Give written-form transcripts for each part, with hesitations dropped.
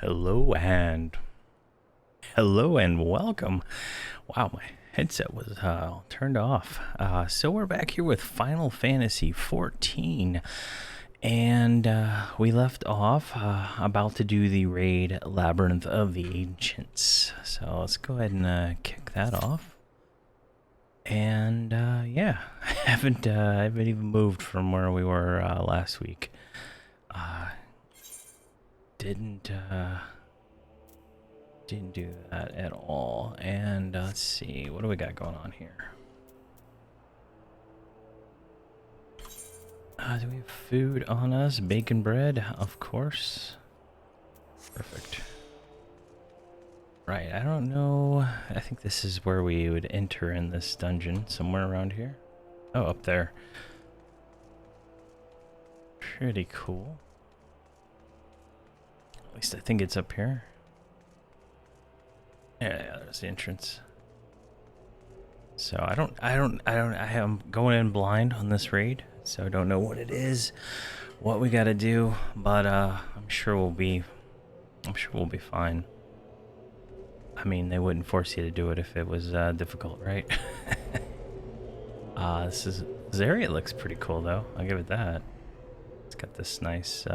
Hello and welcome. Wow, my headset was turned off. So we're back here with Final Fantasy XIV, and we left off about to do the raid Labyrinth of the Ancients. So let's go ahead and kick that off. And yeah, I haven't even moved from where we were last week. Didn't do that at all. And let's see, what do we got going on here? Do we have food on us? Bacon bread, of course. Perfect. Right, I don't know. I think this is where we would enter in this dungeon, somewhere around here. Oh, up there. Pretty cool. At least I think it's up here. Yeah, there's the entrance. So I am going in blind on this raid, so I don't know what it is, what we gotta do, but I'm sure we'll be fine. I mean, they wouldn't force you to do it if it was difficult, right? This area looks pretty cool though. I'll give it that. It's got this nice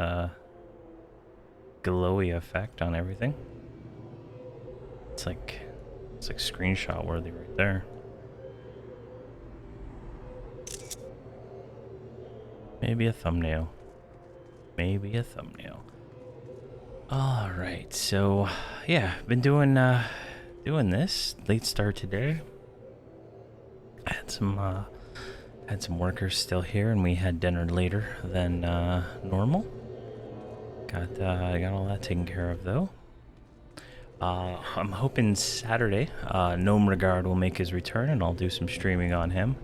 glowy effect on everything. It's like screenshot worthy right there. Maybe a thumbnail. Maybe a thumbnail. All right, so yeah, been doing this late start today. Had some workers still here, and we had dinner later than normal. Got all that taken care of though. I'm hoping Saturday, Gnome Regard will make his return, and I'll do some streaming on him,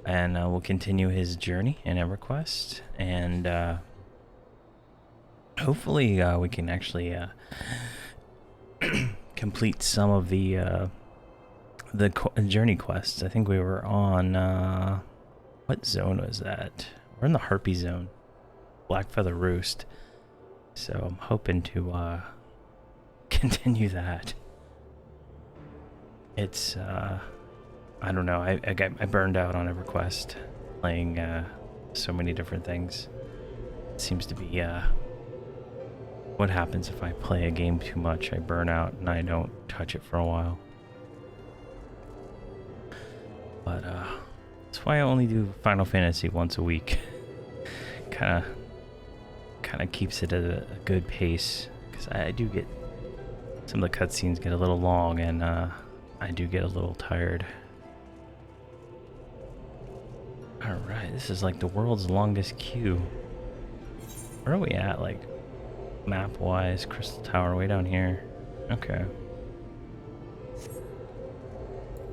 and we'll continue his journey in EverQuest, and hopefully we can actually complete some of the journey quests. I think we were on what zone was that? We're in the Harpy Zone, Blackfeather Roost. So I'm hoping to continue that. It's I don't know. I burned out on EverQuest playing so many different things. It seems to be what happens if I play a game too much. I burn out and I don't touch it for a while. But that's why I only do Final Fantasy once a week. kind of keeps it at a good pace, because I do get some of the cutscenes get a little long, and I do get a little tired. Alright, this is like the world's longest queue. Where are we at, like, map-wise? Crystal Tower way down here. Okay.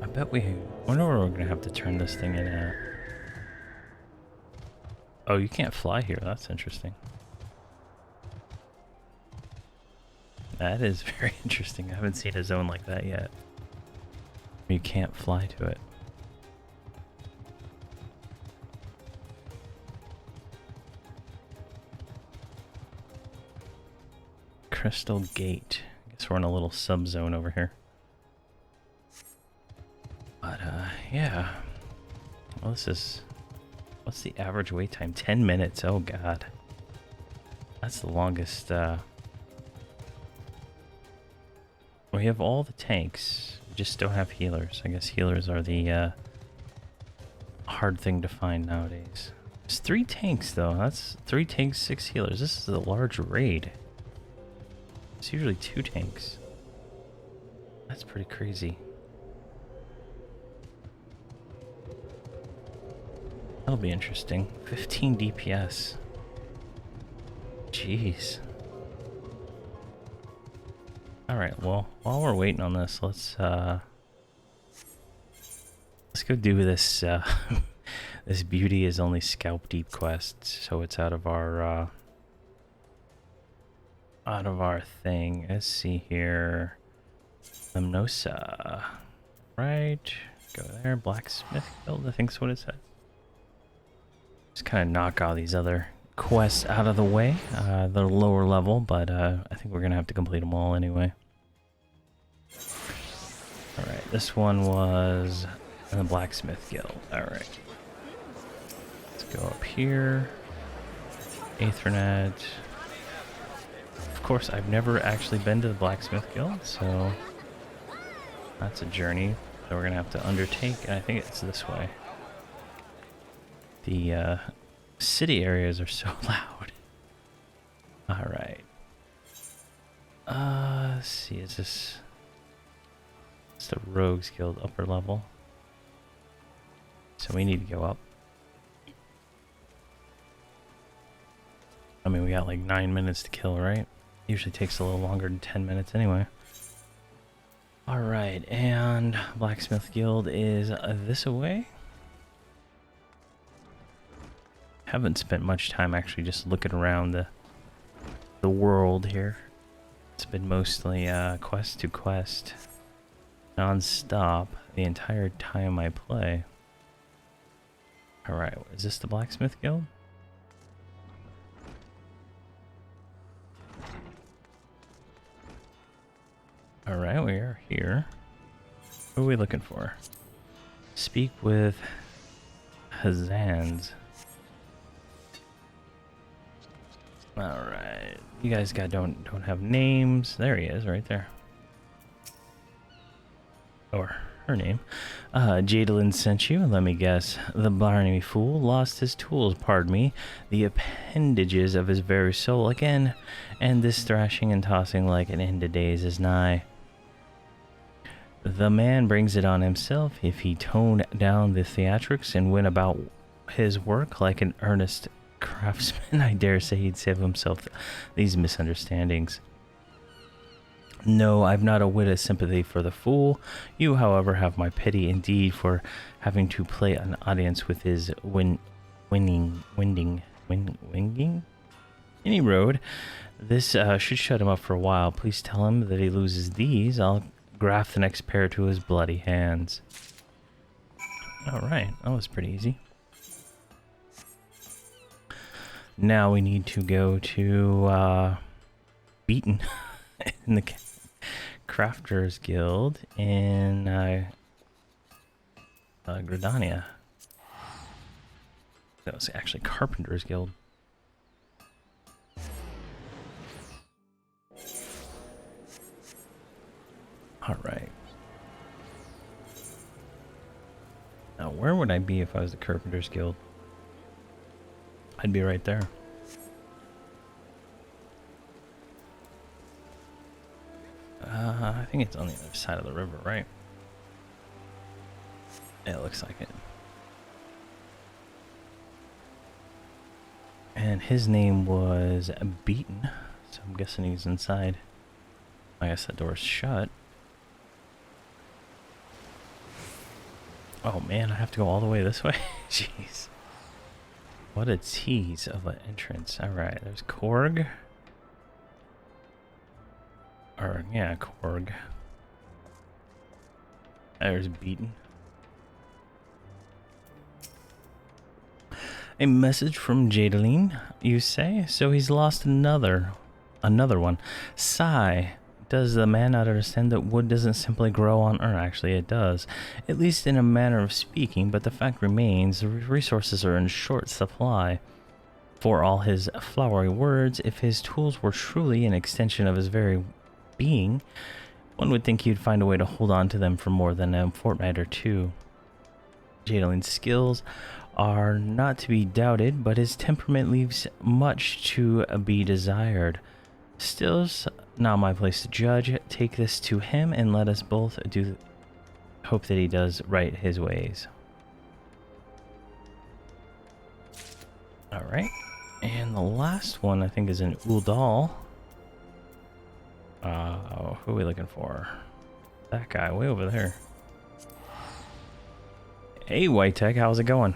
I bet we... I wonder where we're gonna have to turn this thing in at. Oh, you can't fly here. That's interesting. That is very interesting. I haven't seen a zone like that yet. You can't fly to it. Crystal Gate. I guess we're in a little sub-zone over here. But, yeah. Well, this is... What's the average wait time? 10 minutes. Oh, God. That's the longest, We have all the tanks. We just don't have healers. I guess healers are the hard thing to find nowadays. It's 3 tanks though. That's 3 tanks, 6 healers. This is a large raid. It's usually 2 tanks. That's pretty crazy. That'll be interesting. 15 DPS. Jeez. Alright, well, while we're waiting on this, let's go do this, this beauty is only scalp deep quest, so it's out of our thing. Let's see here. Lemnosa. Right, go there, blacksmith guild, I think's what it said. Just kind of knock all these other quests out of the way, the lower level, but I think we're gonna have to complete them all anyway. Alright, this one was in the Blacksmith Guild. Alright. Let's go up here. Aethernet. Of course, I've never actually been to the Blacksmith Guild, so that's a journey that we're gonna have to undertake, and I think it's this way. The city areas are so loud. Alright. Let's see, is this... It's the Rogues Guild, upper level. So we need to go up. I mean, we got like 9 minutes to kill, right? Usually takes a little longer than 10 minutes anyway. Alright, and Blacksmith Guild is this away. Haven't spent much time actually just looking around the world here. It's been mostly quest to quest, non-stop the entire time I play. Alright, is this the Blacksmith Guild? Alright, we are here. What are we looking for? Speak with Hazans. Alright. You guys don't have names. There he is, right there. Or her name. Jadalyn sent you. Let me guess. The blarney fool lost his tools, pardon me. The appendages of his very soul again. And this thrashing and tossing like an end of days is nigh. The man brings it on himself if he toned down the theatrics and went about his work like an earnest craftsman. I dare say he'd save himself these misunderstandings. No, I've not a whit of sympathy for the fool. You, however, have my pity indeed for having to play an audience with his winging. Any road. This should shut him up for a while. Please tell him that he loses these. I'll graft the next pair to his bloody hands. Alright, that was pretty easy. Now we need to go to Beaten in the Crafters Guild in Gridania. That was actually Carpenters Guild. Alright. Now, where would I be if I was the Carpenters Guild? I'd be right there. I think it's on the other side of the river, right? Yeah, it looks like it. And his name was Beaten, so I'm guessing he's inside. I guess that door's shut. Oh man, I have to go all the way this way? Jeez. What a tease of an entrance. Alright, there's Korg. Or, yeah, Korg. There's Beaten. A message from Jadalyn, you say? So he's lost another one. Sigh. Does the man not understand that wood doesn't simply grow on Earth? Actually, it does. At least in a manner of speaking, but the fact remains the resources are in short supply. For all his flowery words, if his tools were truly an extension of his very being, one would think he'd find a way to hold on to them for more than a fortnight or two. Jadalyn's skills are not to be doubted, but his temperament leaves much to be desired. Still's not my place to judge. Take this to him and let us both hope that he does right his ways. Alright. And the last one I think is in Uldal. Who are we looking for? That guy way over there. Hey White Tech, how's it going?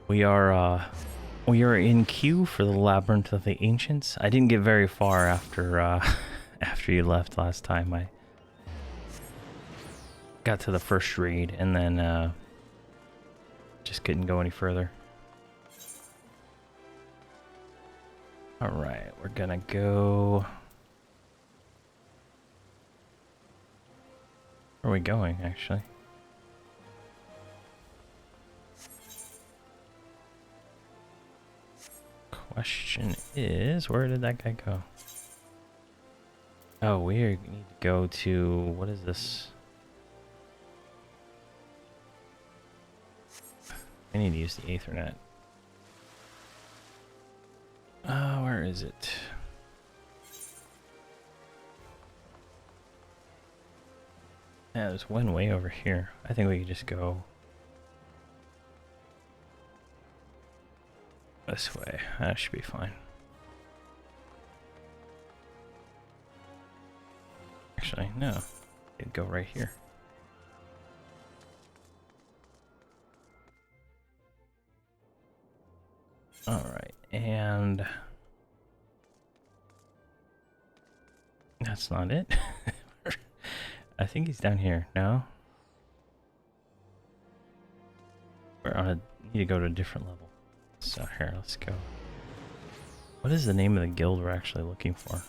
We are in queue for the Labyrinth of the Ancients. I didn't get very far after after you left last time. I got to the first read and then just couldn't go any further. Alright, we're gonna go... Where are we going, actually? Question is, where did that guy go? Oh, we need to go to... What is this? I need to use the Ethernet. Where is it? Yeah, there's one way over here. I think we could just go this way. That should be fine. Actually, no. It'd go right here. Alright, and... That's not it. I think he's down here. No? We're on a... Need to go to a different level. So here, let's go. What is the name of the guild we're actually looking for?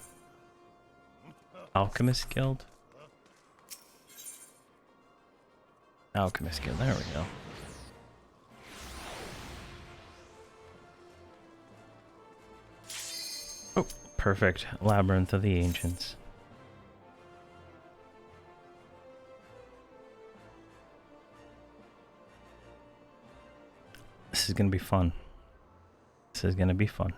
Alchemist Guild? Alchemist Guild, there we go. Oh, perfect. Labyrinth of the Ancients. This is gonna be fun. This is gonna be fun.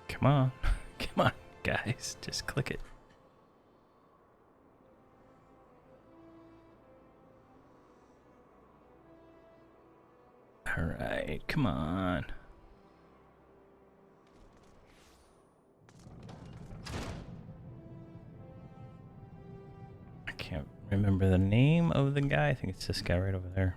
Come on. Come on, guys. Just click it. Alright, come on. I can't remember the name of the guy. I think it's this guy right over there.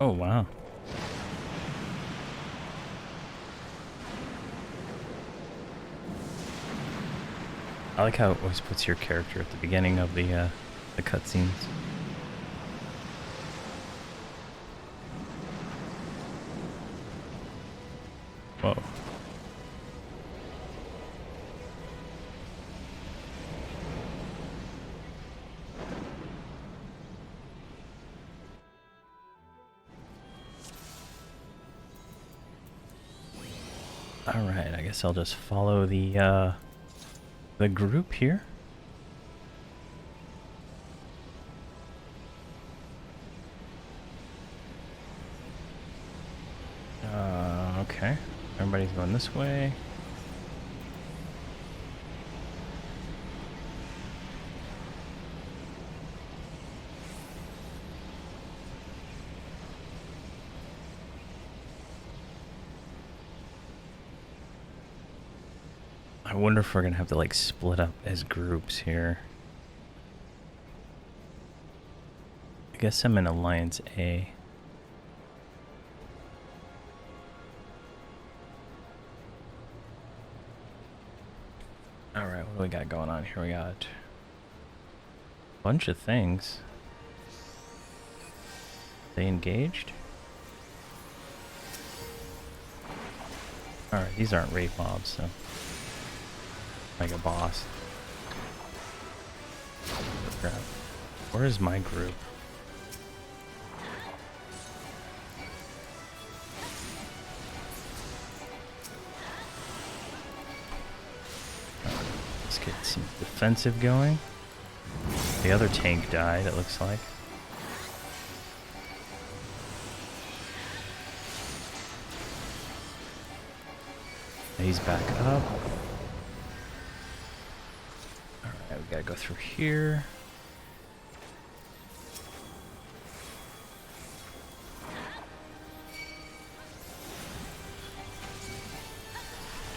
Oh, wow. I like how it always puts your character at the beginning of the cutscenes. Whoa. Alright, I guess I'll just follow the group here. Okay. Everybody's going this way. I wonder if we're gonna have to like split up as groups here. I guess I'm in Alliance A. Alright, what do we got going on here? We got a bunch of things. They engaged? Alright, these aren't raid mobs, so... Like a boss. Where is my group? Let's get some defensive going. The other tank died, it looks like. He's back up. Alright, we gotta go through here.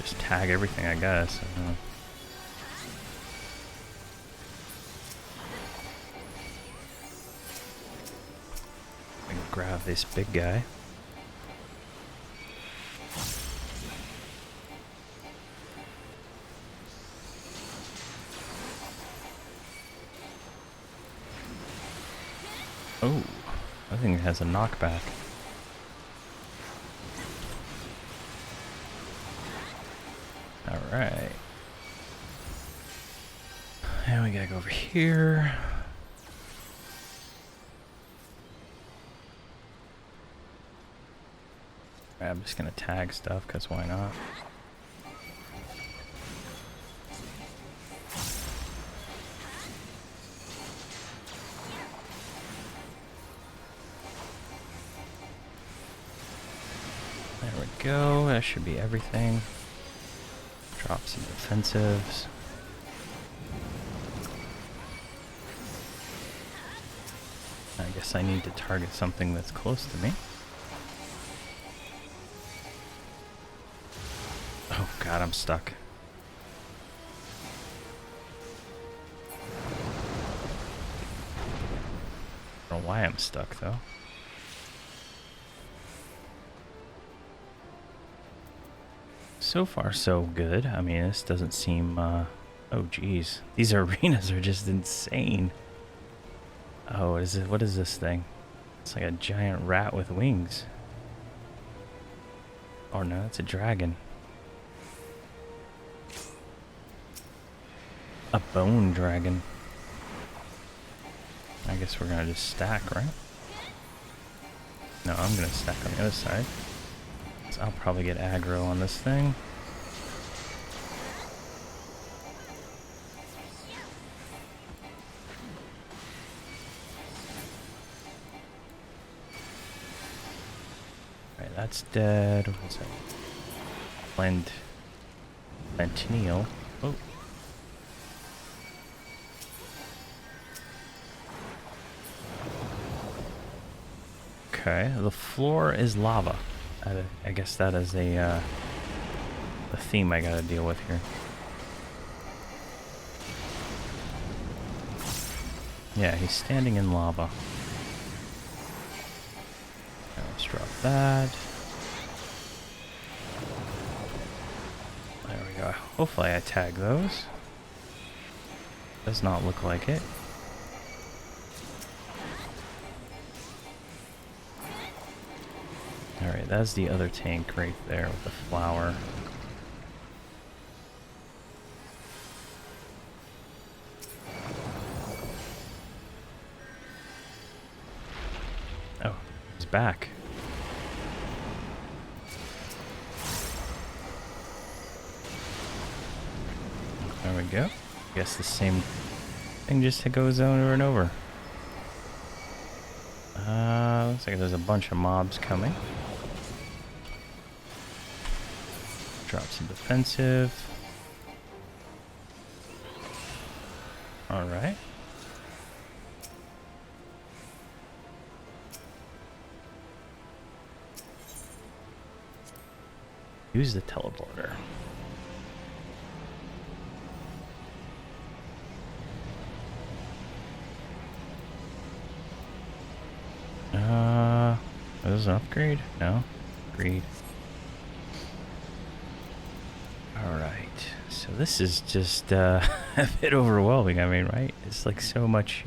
Just tag everything, I guess. I don't know. Grab this big guy. Oh, I think it has a knockback. Alright. And we gotta go over here. I'm just gonna tag stuff, because why not? There we go, that should be everything. Drop some defensives. I guess I need to target something that's close to me. Oh god, I'm stuck. I don't know why I'm stuck though. So far so good. I mean, this doesn't seem oh geez. These arenas are just insane. Oh, what is this thing? It's like a giant rat with wings. Oh no, it's a dragon. A bone dragon. I guess we're gonna just stack, right? No, I'm gonna stack on the other side. So I'll probably get aggro on this thing. Alright, that's dead. What's that? Lentinial. Oh. Okay, the floor is lava. I guess that is a theme I gotta deal with here. Yeah, he's standing in lava. Okay, let's drop that. There we go. Hopefully I tag those. Does not look like it. Alright, that's the other tank right there with the flower. Oh, he's back. There we go. Guess the same thing just goes over and over. Looks like there's a bunch of mobs coming. Drop some defensive. Alright. Use the teleporter. Is this an upgrade? No. Agreed. Alright. So this is just a bit overwhelming, I mean, right? It's like so much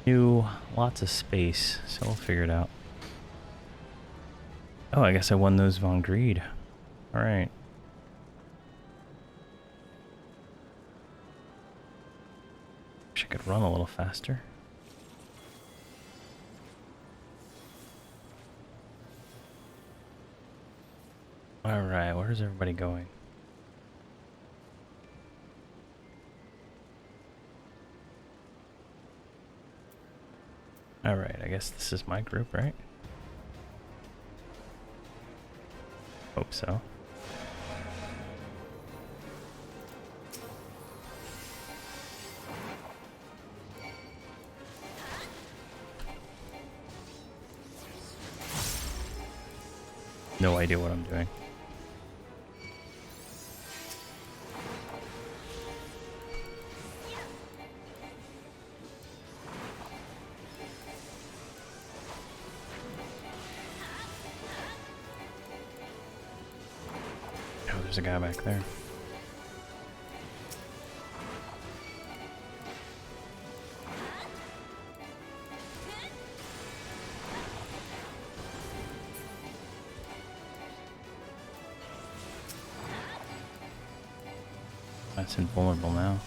new, lots of space. So we'll figure it out. Oh, I guess I won those Von Greed. Alright. Wish I could run a little faster. Alright, where's everybody going? Alright, I guess this is my group, right? Hope so. No idea what I'm doing. Oh, there's a guy back there. it's invulnerable now.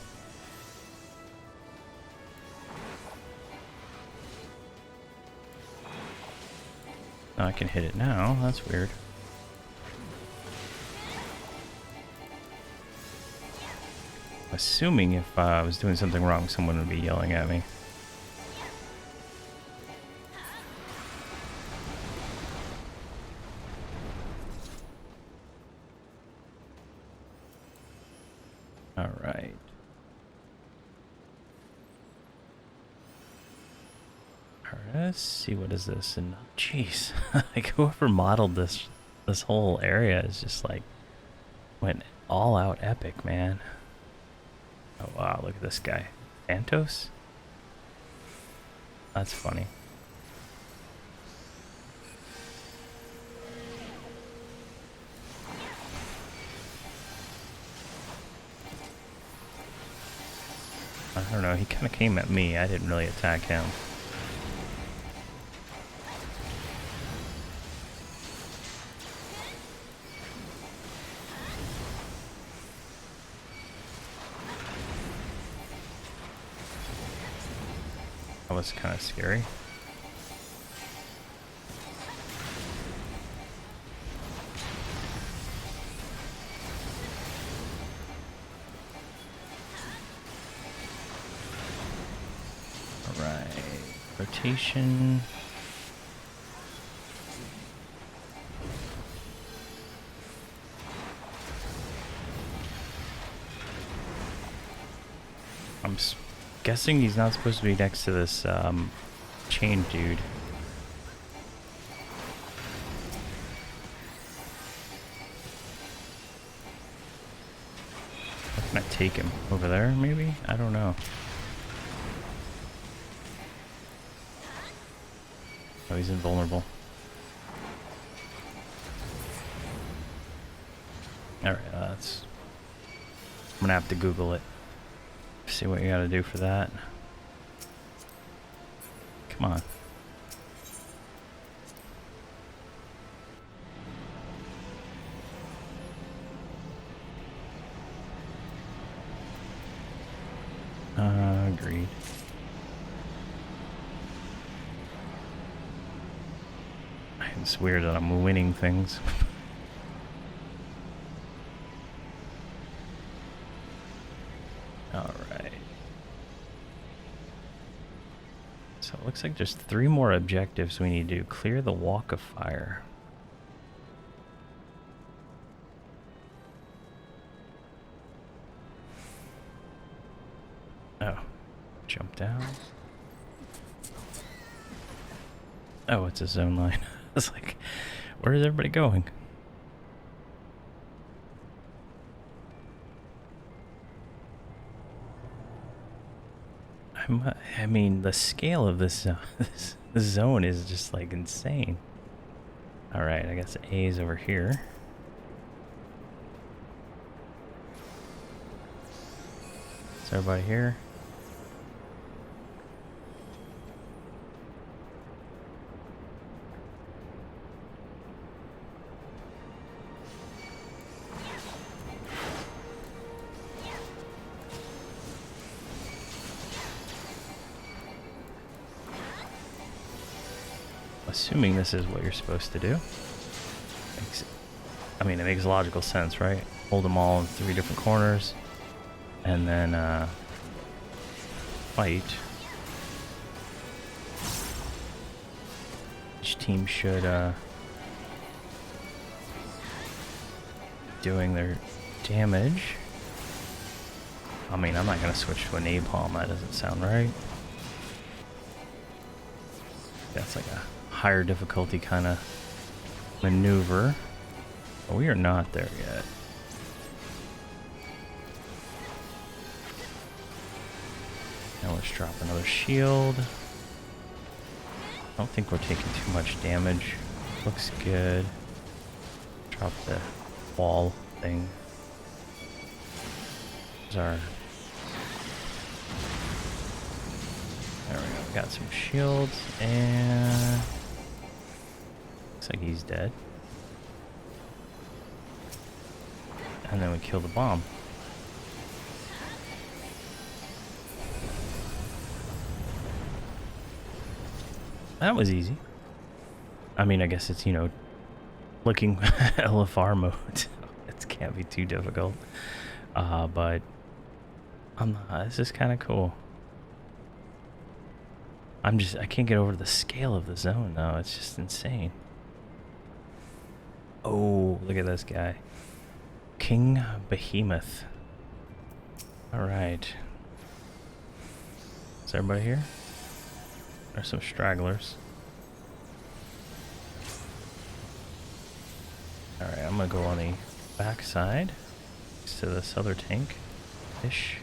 Oh, I can hit it now. That's weird. Assuming if I was doing something wrong, someone would be yelling at me. All right. All right, let's see, what is this? And jeez, like whoever modeled this whole area is just like went all out epic, man. Oh wow, look at this guy. Phantos? That's funny. I don't know, he kind of came at me. I didn't really attack him. That was kind of scary. Alright, rotation. I'm guessing he's not supposed to be next to this chain dude. How can I take him? Over there, maybe? I don't know. Oh, he's invulnerable. Alright, that's... I'm gonna have to Google it. See what you gotta do for that. Come on. Agreed. It's weird that I'm winning things. Alright. So it looks like there's 3 more objectives we need to do. Clear the Walk of Fire. Oh. Jump down. Oh, it's a zone line. I was like, where is everybody going? I mean, the scale of this zone is just like insane. Alright, I guess A is over here. Is everybody here? Assuming this is what you're supposed to do. I mean, it makes logical sense, right? Hold them all in 3 different corners, and then fight. Each team should doing their damage. I mean, I'm not gonna switch to a napalm. That doesn't sound right. That's like a higher difficulty kind of maneuver. But we are not there yet. Now let's drop another shield. I don't think we're taking too much damage. Looks good. Drop the wall thing. There's our... There we go. We got some shields and... Looks like he's dead. And then we kill the bomb. That was easy. I mean, I guess it's, you know, looking LFR mode. It can't be too difficult. But this is kind of cool. I can't get over the scale of the zone though. It's just insane. Oh, look at this guy. King Behemoth. Alright. Is everybody here? There's some stragglers. Alright, I'm gonna go on the back side next to this other tank-ish.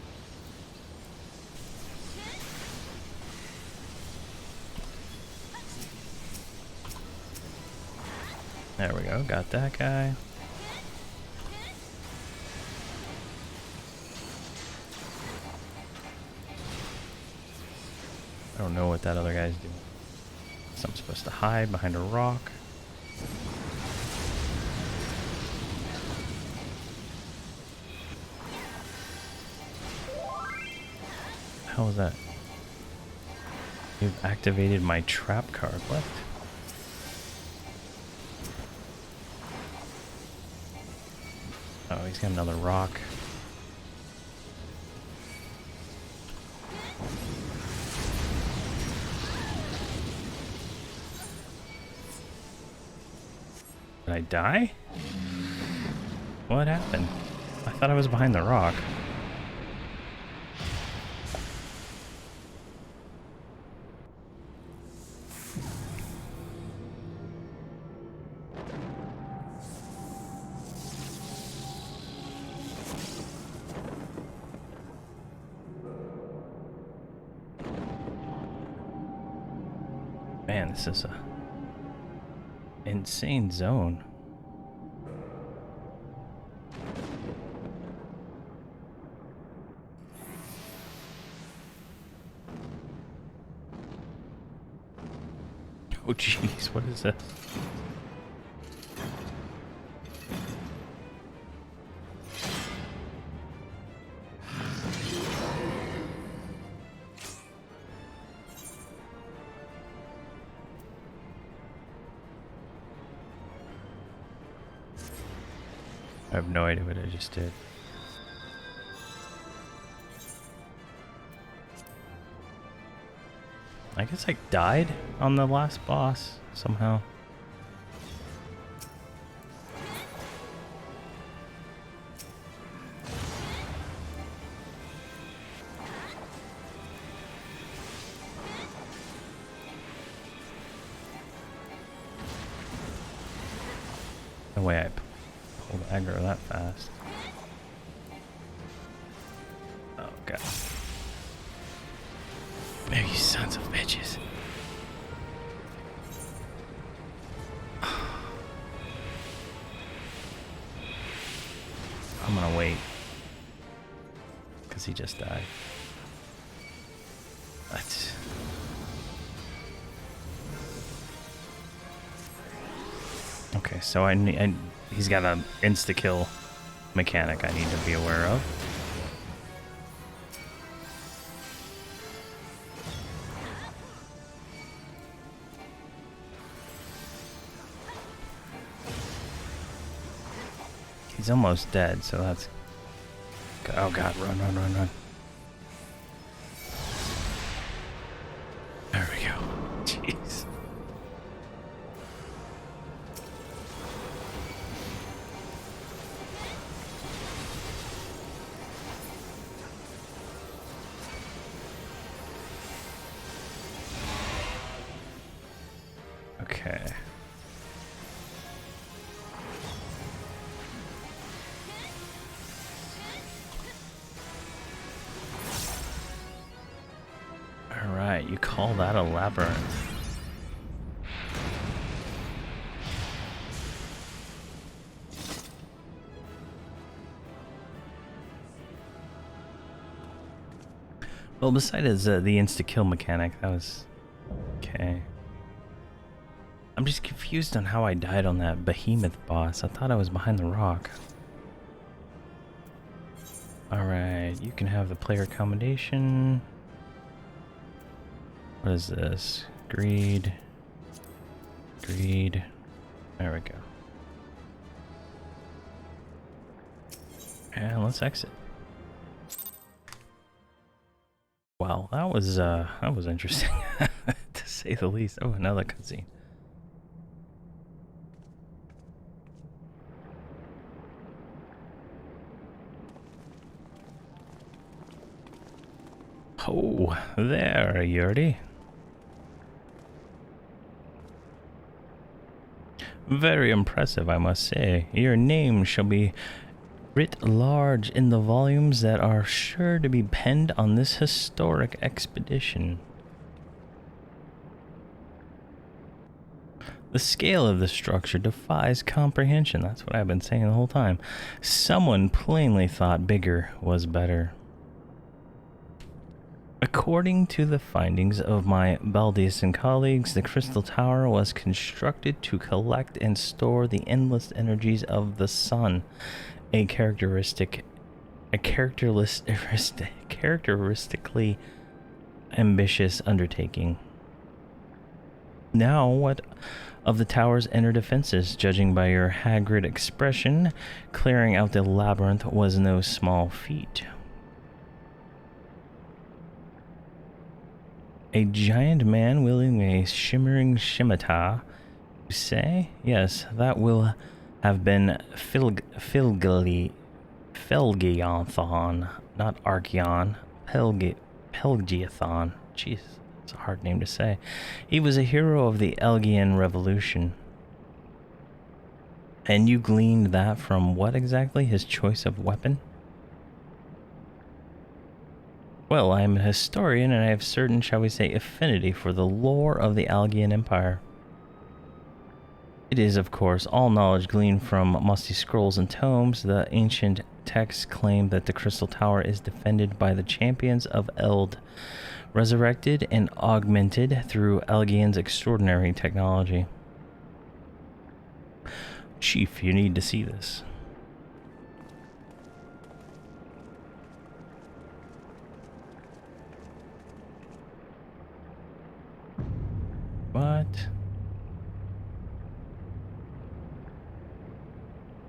There we go, got that guy. I don't know what that other guy's doing. So I'm supposed to hide behind a rock. How was that? You've activated my trap card. What? Oh, he's got another rock. Did I die? What happened? I thought I was behind the rock. Man, this is a insane zone. Oh jeez, what is this? I have no idea what I just did. I guess I died on the last boss somehow. No way I pulled aggro that fast. Oh god. Man, you sons of bitches. I'm gonna wait. Because he just died. That's... Okay, so he's got an insta-kill mechanic I need to be aware of. He's almost dead, so that's... Oh god, run, run, run, run. There we go. Jeez. Okay. Alright, you call that a labyrinth. Well, besides the insta-kill mechanic, that was... Okay. I'm just confused on how I died on that behemoth boss. I thought I was behind the rock. Alright, you can have the player accommodation. What is this? Greed. Agreed. There we go. And let's exit. Wow, that was interesting to say the least. Oh, another cutscene. Oh, there, Yurdi. Very impressive, I must say. Your name shall be writ large in the volumes that are sure to be penned on this historic expedition. The scale of the structure defies comprehension. That's what I've been saying the whole time. Someone plainly thought bigger was better. According to the findings of my Baldesian colleagues, the Crystal Tower was constructed to collect and store the endless energies of the sun, a characteristically ambitious undertaking. Now, what of the tower's inner defenses? Judging by your haggard expression, clearing out the labyrinth was no small feat. A giant man wielding a shimmering scimitar, you say? Yes, that will have been Felgiathon, not Archeon, Pelgiathon. Jeez, it's a hard name to say. He was a hero of the Elgian Revolution. And you gleaned that from what exactly? His choice of weapon? Well, I am a historian, and I have certain, shall we say, affinity for the lore of the Algian Empire. It is, of course, all knowledge gleaned from musty scrolls and tomes. The ancient texts claim that the Crystal Tower is defended by the champions of Eld, resurrected and augmented through Algian's extraordinary technology. Chief, you need to see this. What?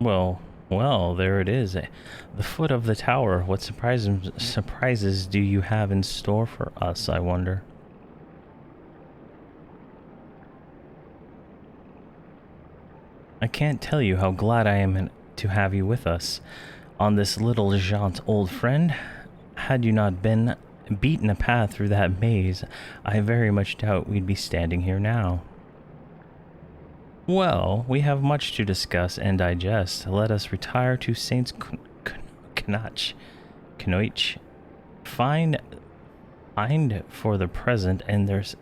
Well, there it is. The foot of the tower. What surprises do you have in store for us, I wonder? I can't tell you how glad I am to have you with us on this little jaunt, old friend. Had you not been beaten a path through that maze, I very much doubt we'd be standing here now. Well, we have much to discuss and digest. Let us retire to Saint's Knoich. Find for the present, and there's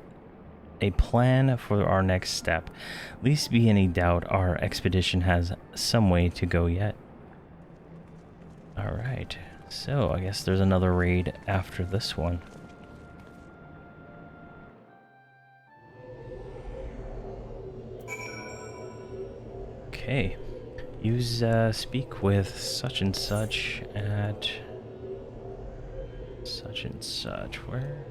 a plan for our next step. Least be any doubt, our expedition has some way to go yet. Alright. So, I guess there's another raid after this one. Okay. Use, speak with such and such at such and such. Where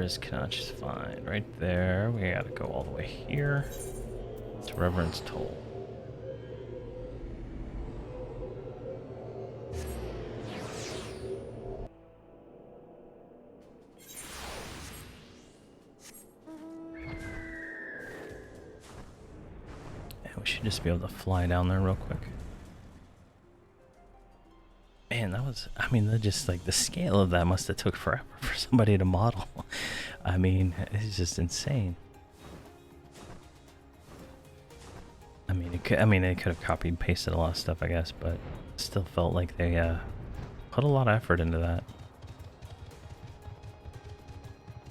is Knoich? Fine. Right there. We gotta go all the way here. It's Reverence Toll. We should just be able to fly down there real quick. Man, that was, I mean, that just like the scale of that must have took forever for somebody to model. I mean, it's just insane. I mean, they could have copied and pasted a lot of stuff, I guess, but it still felt like they put a lot of effort into that.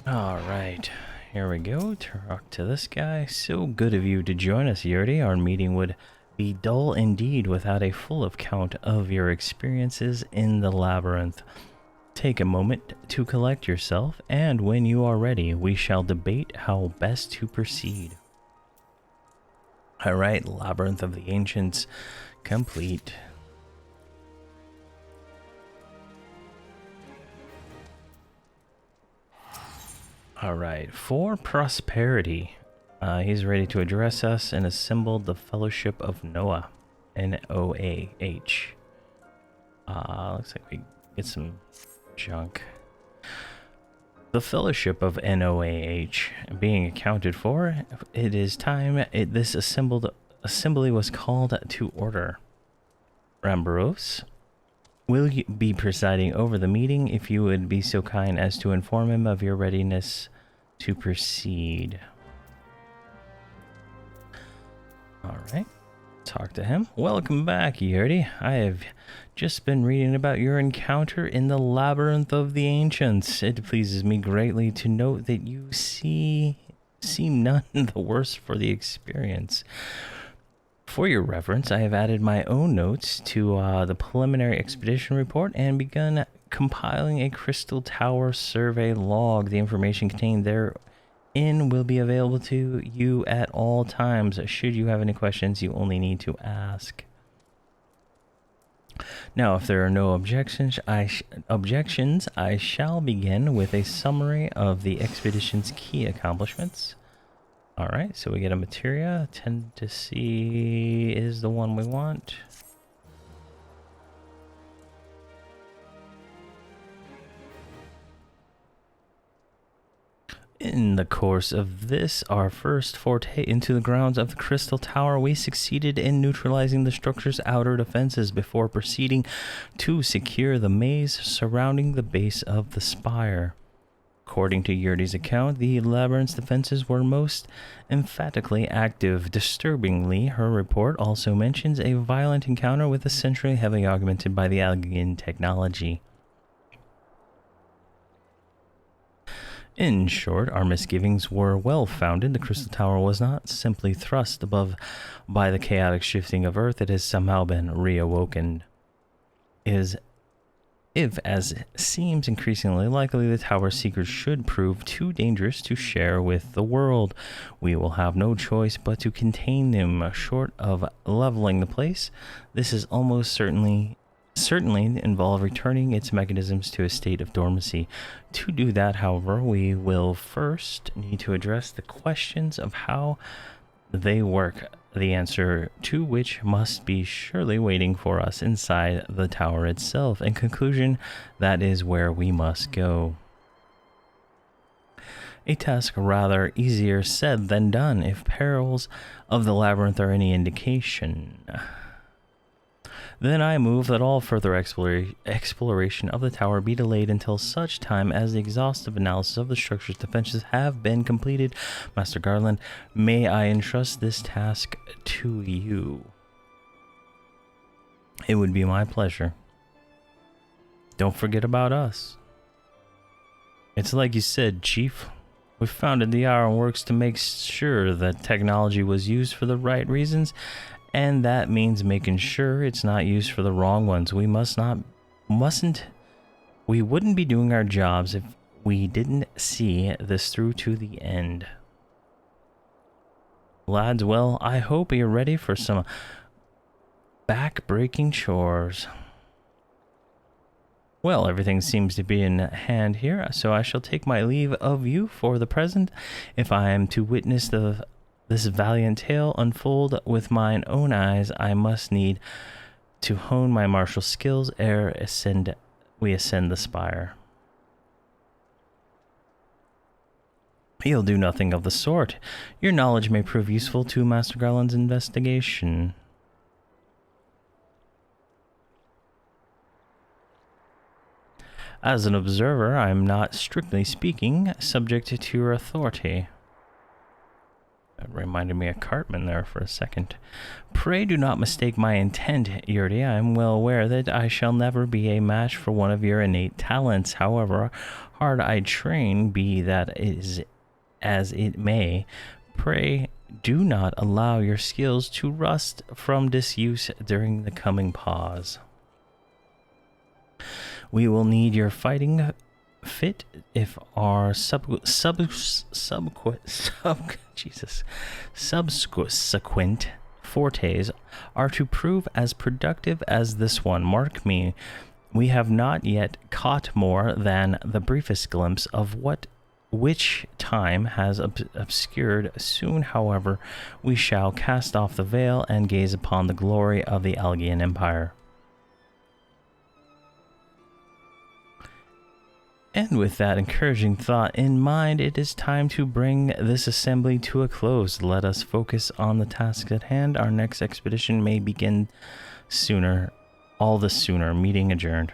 All right. Here we go, talk to this guy. So good of you to join us, Yurdi. Our meeting would be dull indeed without a full account of your experiences in the labyrinth. Take a moment to collect yourself, and when you are ready, we shall debate how best to proceed. Alright, Labyrinth of the Ancients complete. All right, for prosperity, he's ready to address us and assembled the Fellowship of Noah, Noah. Looks like we get some junk. The Fellowship of Noah being accounted for, it is time this assembly was called to order. Rambaros will be presiding over the meeting. If you would be so kind as to inform him of your readiness to proceed. All right, talk to him. Welcome back, Yurdi. I have just been reading about your encounter in the Labyrinth of the Ancients. It pleases me greatly to note that you seem none the worse for the experience. For your reference, I have added my own notes to the preliminary expedition report and begun compiling a Crystal Tower survey log. The information contained therein will be available to you at all times. Should you have any questions, you only need to ask. Now, if there are no objections, I shall begin with a summary of the expedition's key accomplishments. All right, so we get a materia. Tend to see is the one we want. In the course of this, our first forte into the grounds of the Crystal Tower, we succeeded in neutralizing the structure's outer defenses before proceeding to secure the maze surrounding the base of the spire. According to Yurdi's account, the labyrinth's defenses were most emphatically active. Disturbingly, her report also mentions a violent encounter with a sentry heavily augmented by the alien technology. In short, our misgivings were well founded. The Crystal Tower was not simply thrust above by the chaotic shifting of Earth. It has somehow been reawoken. If, as seems increasingly likely, the tower's secrets should prove too dangerous to share with the world, we will have no choice but to contain them. Short of leveling the place, this is almost certainly involve returning its mechanisms to a state of dormancy. To do that, however, we will first need to address the questions of how they work, the answer to which must be surely waiting for us inside the tower itself. In conclusion, that is where we must go. A task rather easier said than done, if perils of the labyrinth are any indication. Then I move that all further exploration of the tower be delayed until such time as the exhaustive analysis of the structure's defenses have been completed. Master Garland, may I entrust this task to you? It would be my pleasure. Don't forget about us. It's like you said, Chief. We founded the Ironworks to make sure that technology was used for the right reasons, and that means making sure it's not used for the wrong ones. We wouldn't be doing our jobs if we didn't see this through to the end. Lads, well, I hope you're ready for some back-breaking chores. Well, everything seems to be in hand here, so I shall take my leave of you for the present. If I am to witness this valiant tale unfold with mine own eyes, I must need to hone my martial skills ere we ascend the spire. You'll do nothing of the sort. Your knowledge may prove useful to Master Garland's investigation. As an observer, I am not, strictly speaking, subject to your authority. That reminded me of Cartman there for a second. Pray do not mistake my intent, Yurdi. I am well aware that I shall never be a match for one of your innate talents. However hard I train, be that is as it may, pray do not allow your skills to rust from disuse during the coming pause. We will need your fighting fit if our subsequent fortes are to prove as productive as this one. Mark me, we have not yet caught more than the briefest glimpse of what which time has obscured. Soon, however, we shall cast off the veil and gaze upon the glory of the Algian Empire. And with that encouraging thought in mind, it is time to bring this assembly to a close. Let us focus on the task at hand. Our next expedition may begin sooner, all the sooner. Meeting adjourned.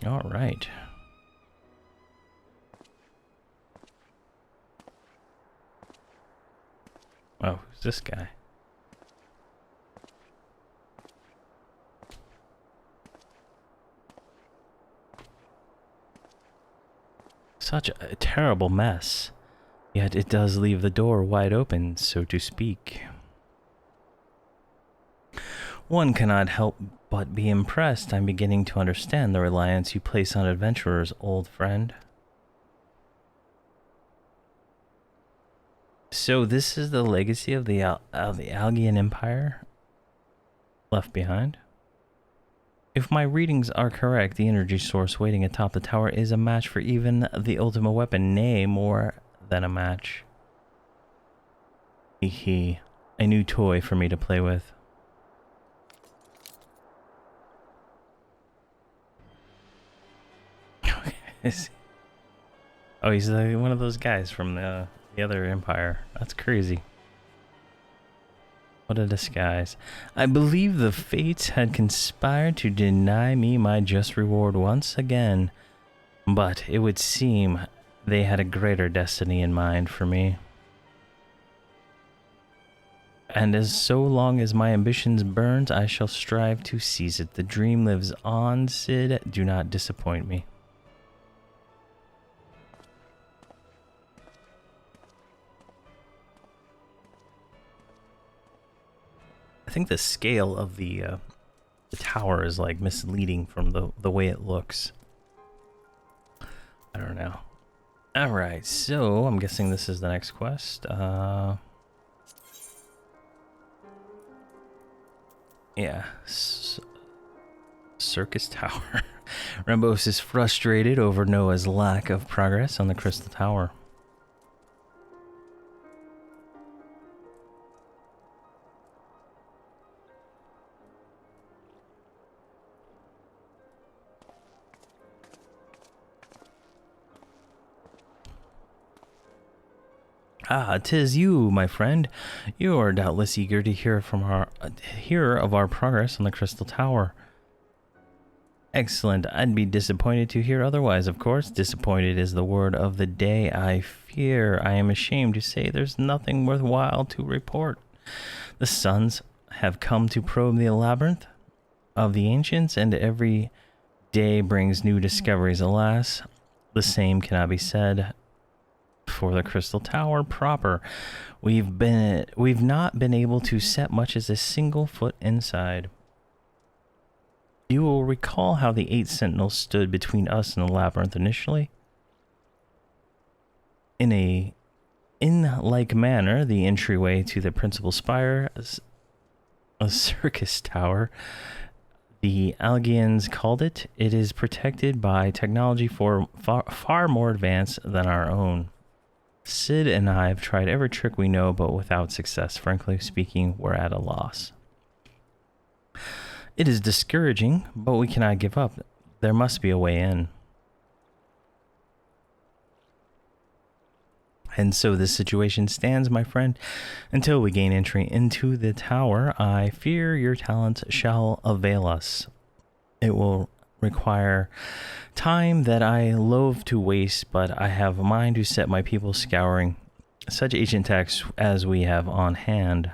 All right. Oh, who's this guy? Such a terrible mess. Yet it does leave the door wide open, so to speak. One cannot help but be impressed. I'm beginning to understand the reliance you place on adventurers, old friend. So this is the legacy of the Algian Empire left behind? If my readings are correct, the energy source waiting atop the tower is a match for even the ultimate weapon, nay, more than a match. Hee, a new toy for me to play with. Oh, he's one of those guys from the other empire. That's crazy. What a disguise. I believe the fates had conspired to deny me my just reward once again, but it would seem they had a greater destiny in mind for me. And as so long as my ambitions burns, I shall strive to seize it. The dream lives on, Cid. Do not disappoint me. I think the scale of the tower is like misleading from the way it looks. I don't know. All right, so I'm guessing this is the next quest. Yeah, Circus Tower. Rambos is frustrated over Noah's lack of progress on the Crystal Tower. Ah, 'tis you, my friend. You are doubtless eager to hear of our progress on the Crystal Tower. Excellent. I'd be disappointed to hear otherwise, of course. Disappointed is the word of the day. I fear I am ashamed to say there's nothing worthwhile to report. The suns have come to probe the labyrinth of the ancients, and every day brings new discoveries. Alas, the same cannot be said for the Crystal Tower proper. We've not been able to set much as a single foot inside. You will recall how the 8 sentinels stood between us and the labyrinth initially. In like manner, the entryway to the principal spire, a circus tower, the Algians called it. It is protected by technology far more advanced than our own. Cid and I have tried every trick we know, but without success. Frankly speaking, we're at a loss. It is discouraging, but we cannot give up. There must be a way in. And so this situation stands, my friend. Until we gain entry into the tower, I fear your talents shall avail us. It will require time that I loathe to waste, but I have a mind to set my people scouring such ancient texts as we have on hand.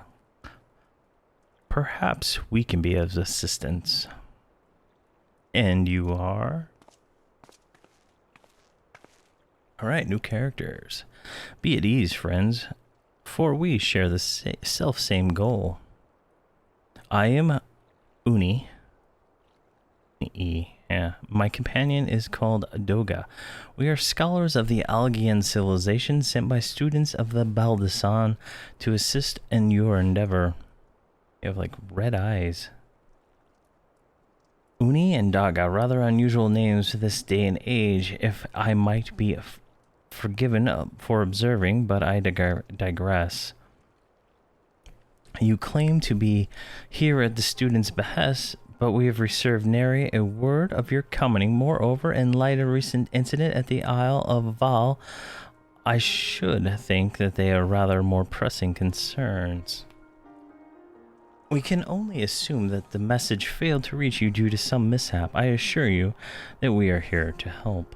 Perhaps we can be of assistance. And you are? Alright, new characters. Be at ease, friends, for we share the self-same goal. I am Uni. Yeah. My companion is called Doga. We are scholars of the Algian civilization sent by students of the Baldasan to assist in your endeavor. You have like red eyes. Uni and Daga, rather unusual names for this day and age, if I might be forgiven for observing, but I digress. You claim to be here at the student's behest, but we have received nary a word of your coming. Moreover, in light of a recent incident at the Isle of Val, I should think that they are rather more pressing concerns. We can only assume that the message failed to reach you due to some mishap. I assure you that we are here to help.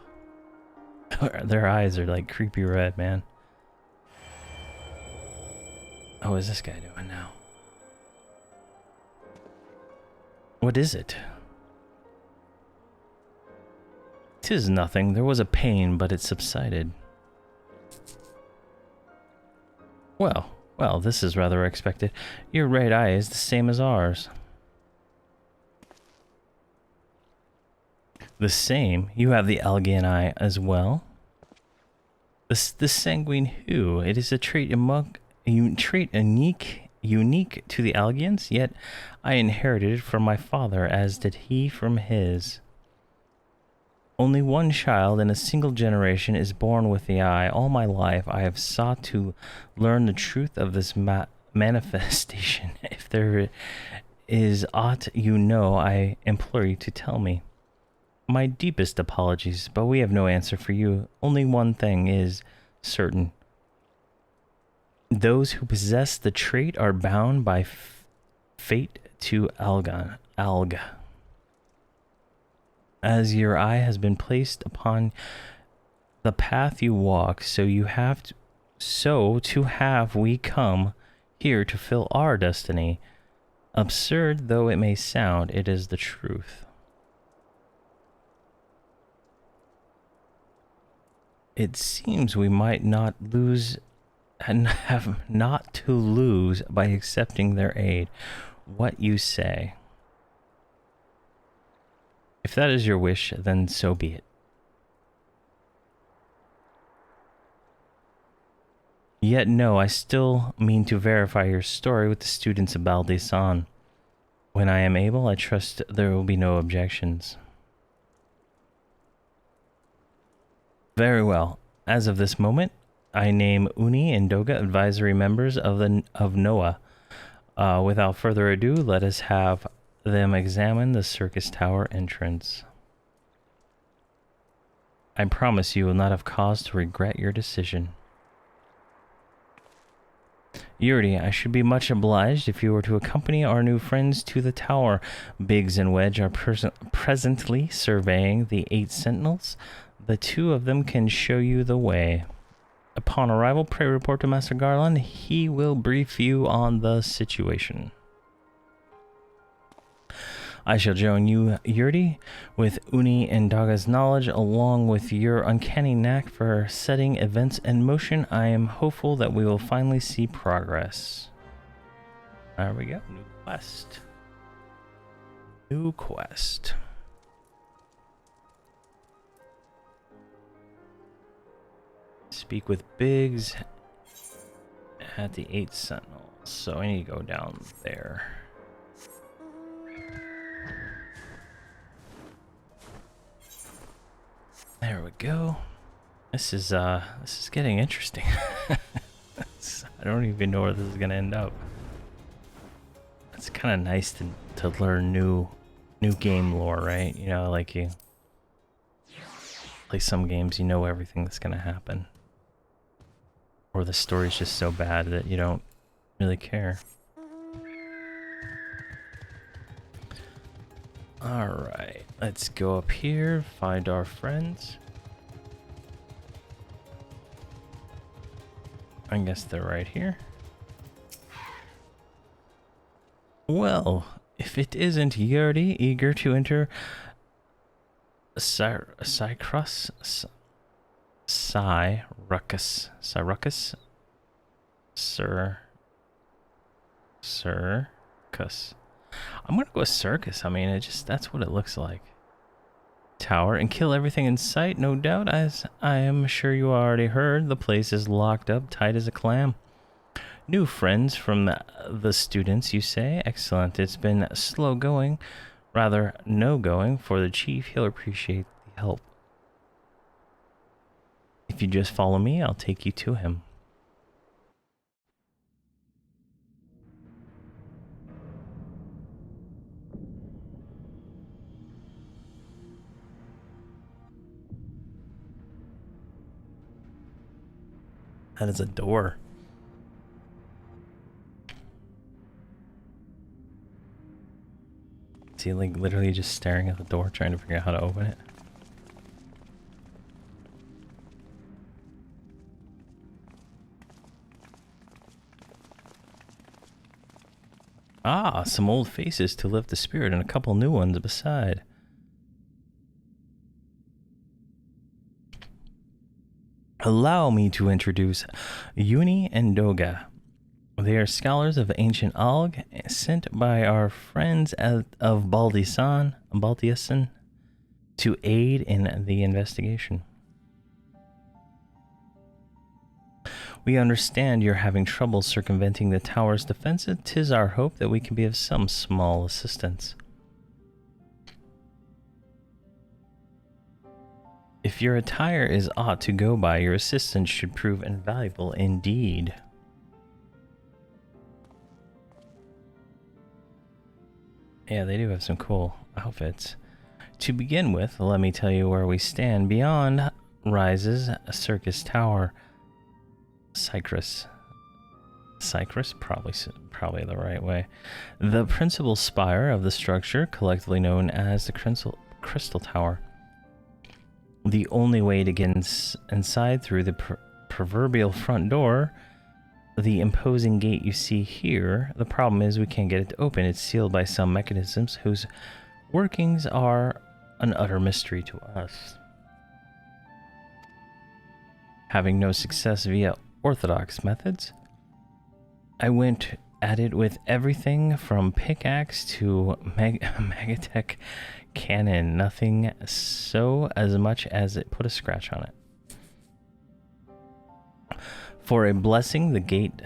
Their eyes are like creepy red, man. Oh, what is this guy doing now? What is it? 'Tis nothing. There was a pain, but it subsided. Well, this is rather expected. Your right eye is the same as ours. The same? You have the Algan eye as well? The sanguine hue. It is a trait unique to the Algans, yet I inherited it from my father, as did he from his. Only one child in a single generation is born with the eye. All my life I have sought to learn the truth of this manifestation. If there is aught you know, I implore you to tell me. My deepest apologies, but we have no answer for you. Only one thing is certain. Those who possess the trait are bound by fate to Alga. As your eye has been placed upon the path you walk, so to have we come here to fill our destiny. Absurd though it may sound, it is the truth. It seems we might not lose and have not to lose by accepting their aid. What you say? If that is your wish, then so be it. Yet no, I still mean to verify your story with the students of Baldesan. When I am able, I trust there will be no objections. Very well. As of this moment, I name Uni and Doga advisory members of NOAA. Without further ado, let us have them examine the circus tower entrance. I promise you will not have cause to regret your decision. Yuri, I should be much obliged if you were to accompany our new friends to the tower. Biggs and Wedge are presently surveying the 8 sentinels. The 2 of them can show you the way. Upon arrival, pray report to Master Garland. He will brief you on the situation. I shall join you, Yurdi, with Uni and Daga's knowledge, along with your uncanny knack for setting events in motion. I am hopeful that we will finally see progress. There we go. New quest. New quest. Speak with Biggs at the 8 Sentinels. So I need to go down there. There we go. This is getting interesting. I don't even know where this is gonna end up. It's kind of nice to learn new game lore, right? You know, like you play some games, you know everything that's gonna happen, or the story's just so bad that you don't really care. Alright, let's go up here, find our friends. I guess they're right here. Well, if it isn't Yurdi, eager to enter Cyruckus. I'm gonna go with circus. I mean, that's what it looks like. Tower and kill everything in sight, no doubt. As I am sure you already heard, the place is locked up tight as a clam. New friends from the students, you say? Excellent. It's been slow going. Rather, no going for the chief. He'll appreciate the help. If you just follow me, I'll take you to him. That is a door. Is he like literally just staring at the door trying to figure out how to open it? Ah, some old faces to lift the spirit and a couple new ones beside. Allow me to introduce Uni and Doga. They are scholars of ancient Alg, sent by our friends of Baldiasan, to aid in the investigation. We understand you're having trouble circumventing the tower's defense. 'Tis our hope that we can be of some small assistance. If your attire is aught to go by, your assistance should prove invaluable indeed. Yeah, they do have some cool outfits. To begin with, let me tell you where we stand. Beyond rises a circus tower. Cypress, probably the right way. The principal spire of the structure, collectively known as the Crystal Tower. The only way to get inside through the proverbial front door, the imposing gate you see here. The problem is we can't get it to open. It's sealed by some mechanisms whose workings are an utter mystery to us. Having no success via orthodox methods, I went at it with everything from pickaxe to magnetic cannon. Nothing so as much as it put a scratch on it. For a blessing, the gate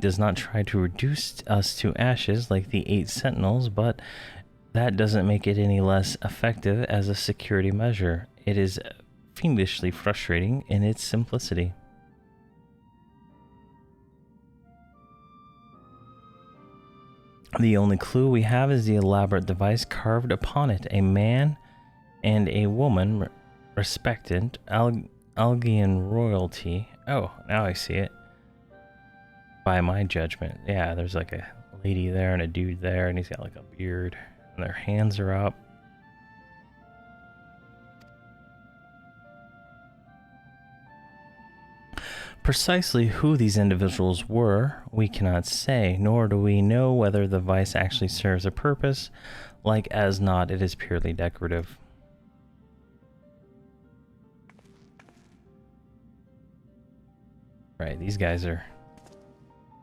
does not try to reduce us to ashes like the 8 sentinels, but that doesn't make it any less effective as a security measure. It is fiendishly frustrating in its simplicity. The only clue we have is the elaborate device carved upon it. A man and a woman, respected Algian royalty. Oh, now I see it. By my judgment. Yeah, there's like a lady there and a dude there, and he's got like a beard, and their hands are up. Precisely who these individuals were, we cannot say, nor do we know whether the device actually serves a purpose. Like as not, it is purely decorative. Right, these guys are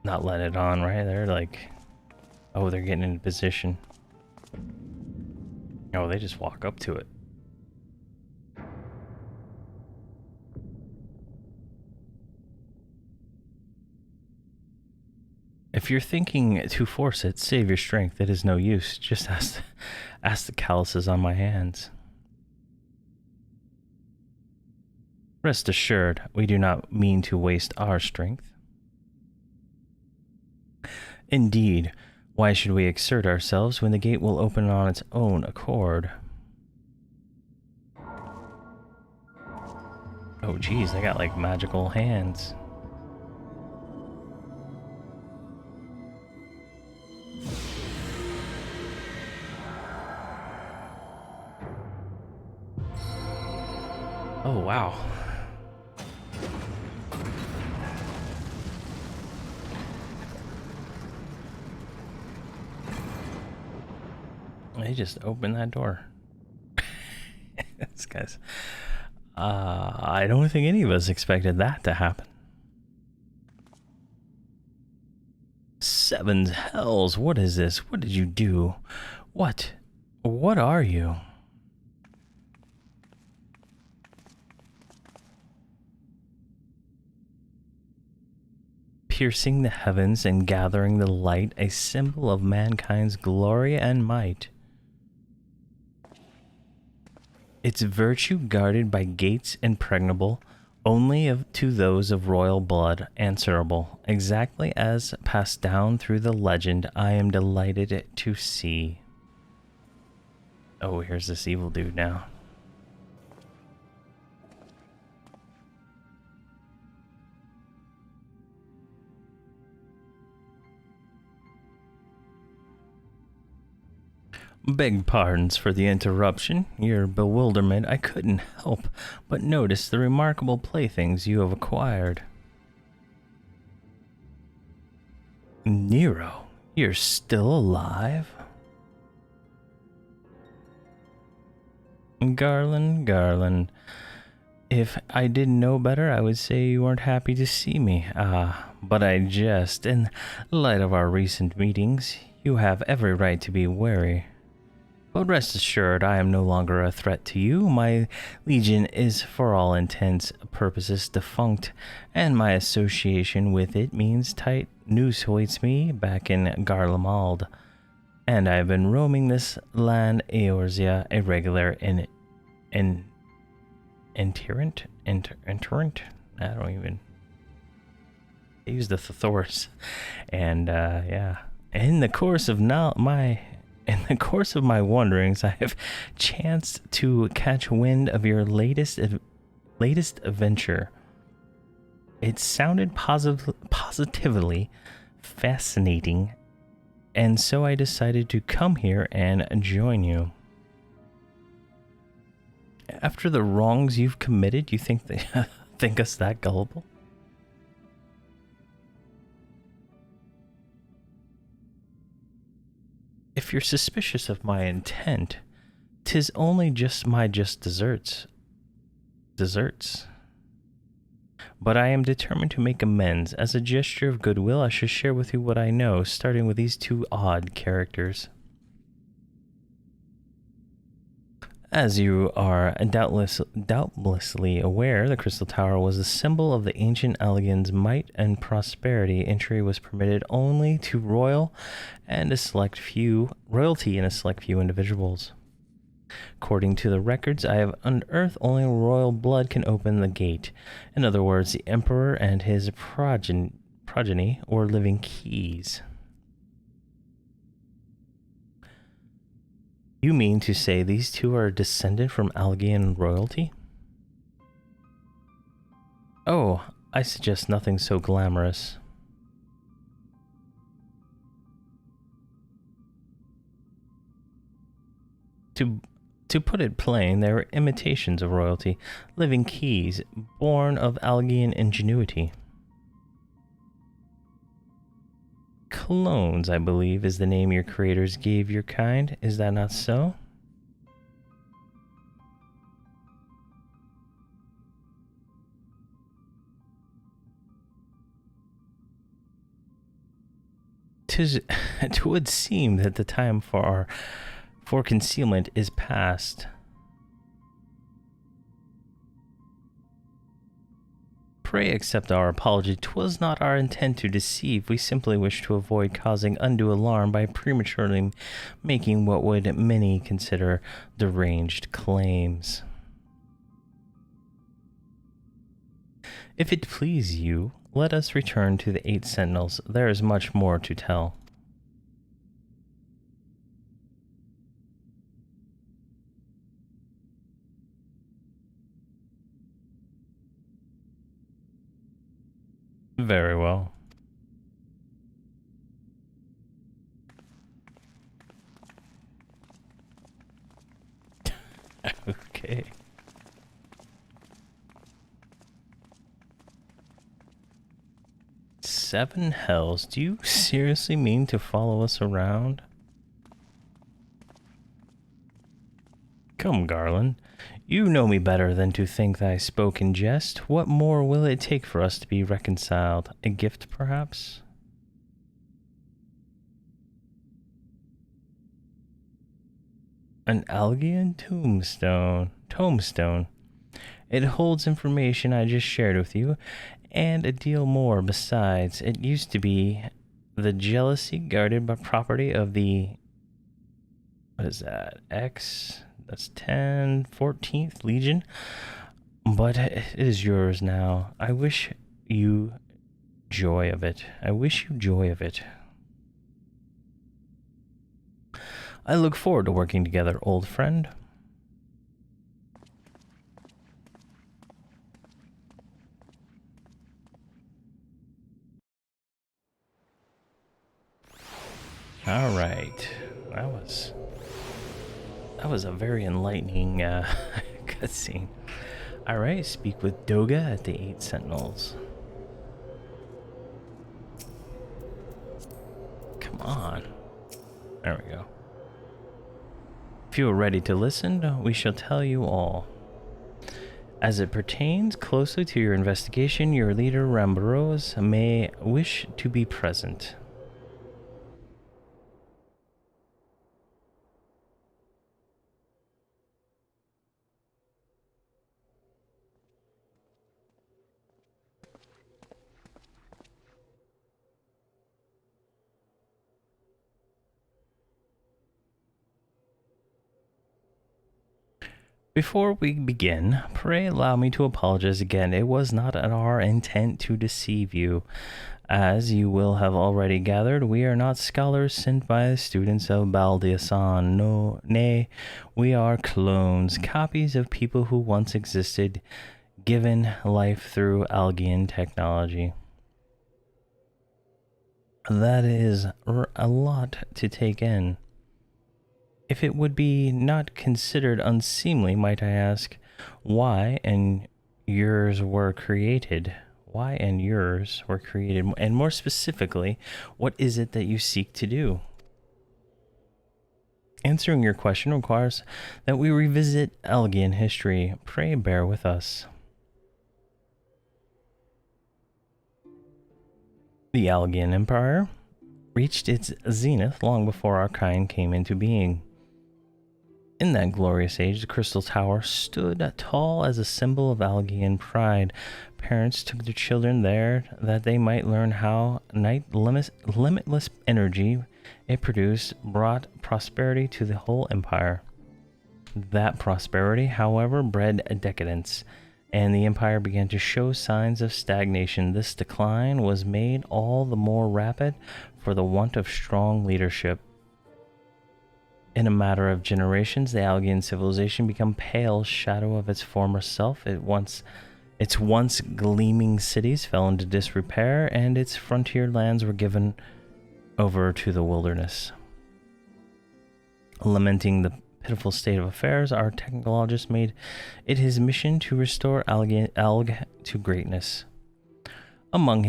not letting it on, right? They're like, oh, they're getting into position. Oh, they just walk up to it. If you're thinking to force it, save your strength. It is no use. Just ask the calluses on my hands. Rest assured, we do not mean to waste our strength. Indeed, why should we exert ourselves when the gate will open on its own accord? Oh geez, they got like magical hands. Oh wow. They just opened that door. This guy's... I don't think any of us expected that to happen. Sevens hells, what is this? What did you do? What are you? piercing the heavens and gathering the light, a symbol of mankind's glory and might. Its virtue guarded by gates impregnable, only to those of royal blood answerable, exactly as passed down through the legend I am delighted to see. Oh, here's this evil dude now. Beg pardons for the interruption. Your bewilderment, I couldn't help but notice the remarkable playthings you have acquired. Nero, you're still alive? Garland, if I didn't know better, I would say you weren't happy to see me. But I jest. In light of our recent meetings, you have every right to be wary. But rest assured, I am no longer a threat to you. My legion is for all intents and purposes defunct, and my association with it means tight noose awaits me back in Garlemald. And I have been roaming this land Eorzea, a regular enterant? I don't even... I use the thesaurus. And, yeah. In the course of my wanderings, I have chanced to catch wind of your latest adventure. It sounded positively fascinating, and so I decided to come here and join you. After the wrongs you've committed, you think they think us that gullible? If you're suspicious of my intent, 'tis only my desserts. But I am determined to make amends. As a gesture of goodwill, I should share with you what I know, starting with these two odd characters. As you are doubtlessly aware, the Crystal Tower was a symbol of the ancient Allegan's might and prosperity. Entry was permitted only to royalty and a select few individuals. According to the records I have unearthed, only royal blood can open the gate. In other words, the Emperor and his progeny or living keys. You mean to say these two are descended from Allegan royalty? Oh, I suggest nothing so glamorous. To put it plain, they were imitations of royalty, living keys, born of Allegan ingenuity. Clones, I believe, is the name your creators gave your kind. Is that not so? It would seem that the time for concealment is past. Pray accept our apology. 'Twas not our intent to deceive. We simply wish to avoid causing undue alarm by prematurely making what would many consider deranged claims. If it please you, let us return to the 8 Sentinels. There is much more to tell. Very well. Okay. Seven hells. Do you seriously mean to follow us around? Come, Garland. You know me better than to think that I spoke in jest. What more will it take for us to be reconciled? A gift, perhaps? An Allegan tombstone. It holds information I just shared with you, and a deal more besides. It used to be the jealousy guarded by property of the, what is that, that's 14th Legion, but it is yours now. I wish you joy of it. I wish you joy of it. I look forward to working together, old friend. All right, that was a very enlightening cutscene. All right, speak with Doga at the 8 Sentinels. Come on. There we go. If you are ready to listen, we shall tell you all. As it pertains closely to your investigation, your leader Rambaros may wish to be present. Before we begin, pray allow me to apologize again. It was not our intent to deceive you. As you will have already gathered, we are not scholars sent by the students of Baldeasan. No, nay, we are clones, copies of people who once existed, given life through Algian technology. That is a lot to take in. If it would be not considered unseemly, might I ask, why and yours were created? Why and yours were created? And more specifically, what is it that you seek to do? Answering your question requires that we revisit Algian history. Pray bear with us. The Algian Empire reached its zenith long before our kind came into being. In that glorious age, the Crystal Tower stood tall as a symbol of Algian pride. Parents took their children there that they might learn how limitless energy it produced brought prosperity to the whole empire. That prosperity, however, bred decadence, and the empire began to show signs of stagnation. This decline was made all the more rapid for the want of strong leadership. In a matter of generations, the Algian civilization became a pale shadow of its former self. Its once gleaming cities fell into disrepair, and its frontier lands were given over to the wilderness. Lamenting the pitiful state of affairs, our technologist made it his mission to restore Alg to greatness. Amon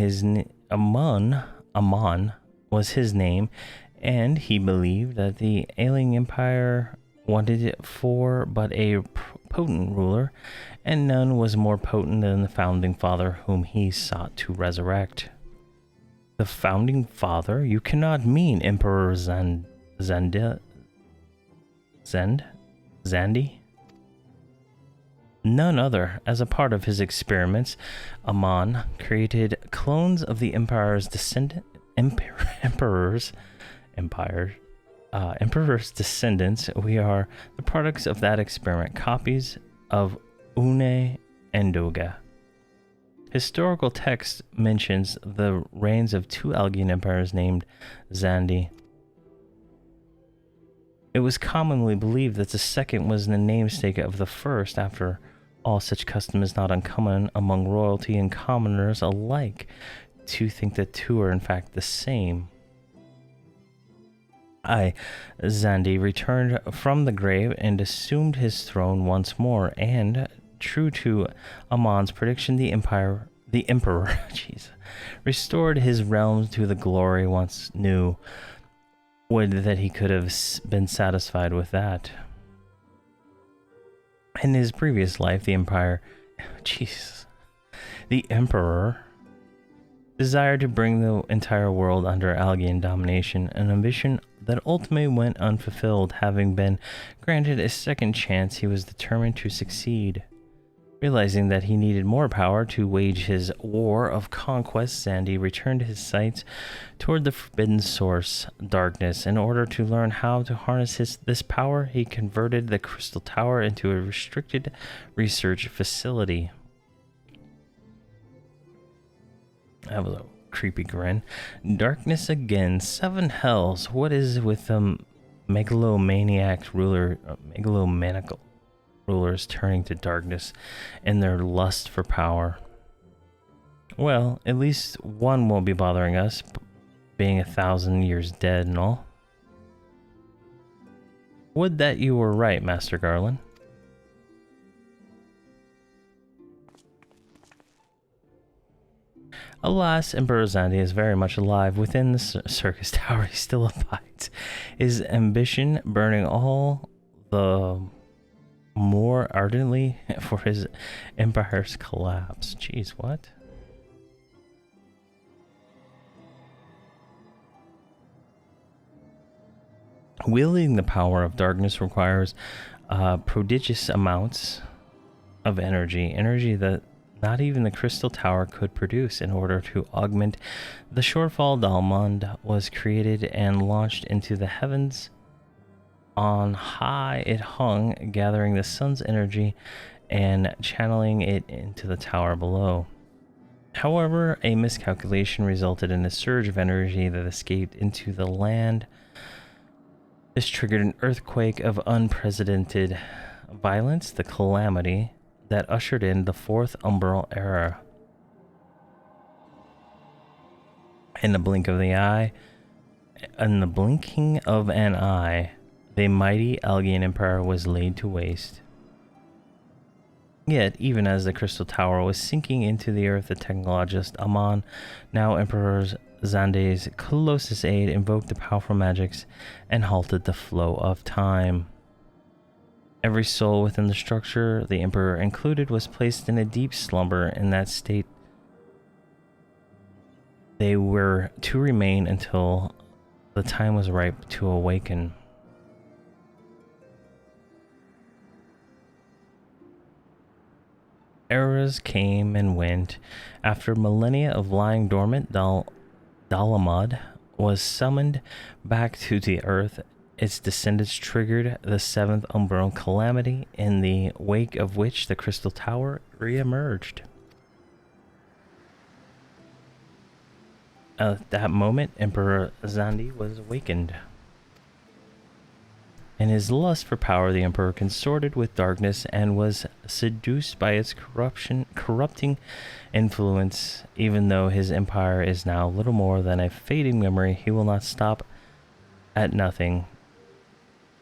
was his name, and he believed that the ailing empire wanted it for but a potent ruler, and none was more potent than the founding father whom he sought to resurrect. The founding father? You cannot mean Emperor Zandi? None other. As a part of his experiments, Amon created clones of the emperor's descendants. We are the products of that experiment, copies of Une and Doga. Historical text mentions the reigns of 2 Algian empires named Zandi. It was commonly believed that the second was the namesake of the first. After all, such custom is not uncommon among royalty and commoners alike to think that 2 are in fact the same. Zandi returned from the grave and assumed his throne once more, and, true to Amon's prediction, the emperor restored his realms to the glory once knew. Would that he could have been satisfied with that. In his previous life, the emperor desired to bring the entire world under Algian domination, an ambition that ultimately went unfulfilled. Having been granted a second chance, he was determined to succeed. Realizing that he needed more power to wage his war of conquest, Xandi returned his sights toward the forbidden source, darkness. In order to learn how to harness this power, he converted the Crystal Tower into a restricted research facility. That was a creepy grin. Darkness again. 7 hells. What is with the megalomaniac megalomaniacal rulers turning to darkness in their lust for power? Well, at least one won't be bothering us, being 1,000 years dead and all. Would that you were right, Master Garland. Alas, Emperor Xandi is very much alive within the circus tower. He still abides, his ambition burning all the more ardently for his empire's collapse. Jeez, what? Wielding the power of darkness requires prodigious amounts of energy that not even the Crystal Tower could produce. In order to augment the shortfall, Dalmond was created and launched into the heavens. On high it hung, gathering the sun's energy and channeling it into the tower below. However, a miscalculation resulted in a surge of energy that escaped into the land. This triggered an earthquake of unprecedented violence, the calamity that ushered in the 4th Umbral Era. In the blinking of an eye, the mighty Algian Empire was laid to waste. Yet, even as the Crystal Tower was sinking into the earth, the technologist Amon, now Emperor Xandi's closest aide, invoked the powerful magics and halted the flow of time. Every soul within the structure, the Emperor included, was placed in a deep slumber. In that state, they were to remain until the time was ripe to awaken. Eras came and went. After millennia of lying dormant, Dalamad was summoned back to the earth. Its descendants triggered the 7th Umbral Calamity, in the wake of which the Crystal Tower re-emerged. At that moment, Emperor Xandi was awakened. In his lust for power, the Emperor consorted with darkness and was seduced by its corrupting influence. Even though his empire is now little more than a fading memory, he will not stop at nothing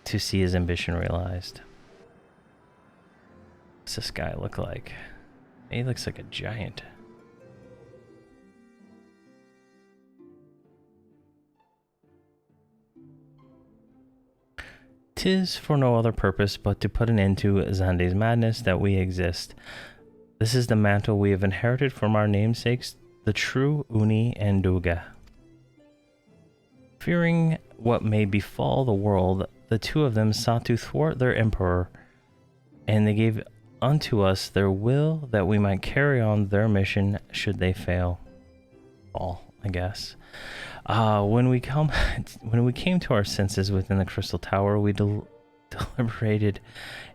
to see his ambition realized. What's this guy look like? He looks like a giant. "'Tis for no other purpose but to put an end to Xandi's madness that we exist. This is the mantle we have inherited from our namesakes, the true Uni and Duga. Fearing what may befall the world, the two of them sought to thwart their emperor, and they gave unto us their will that we might carry on their mission should they fail." All, I guess. When we came to our senses within the Crystal Tower, we deliberated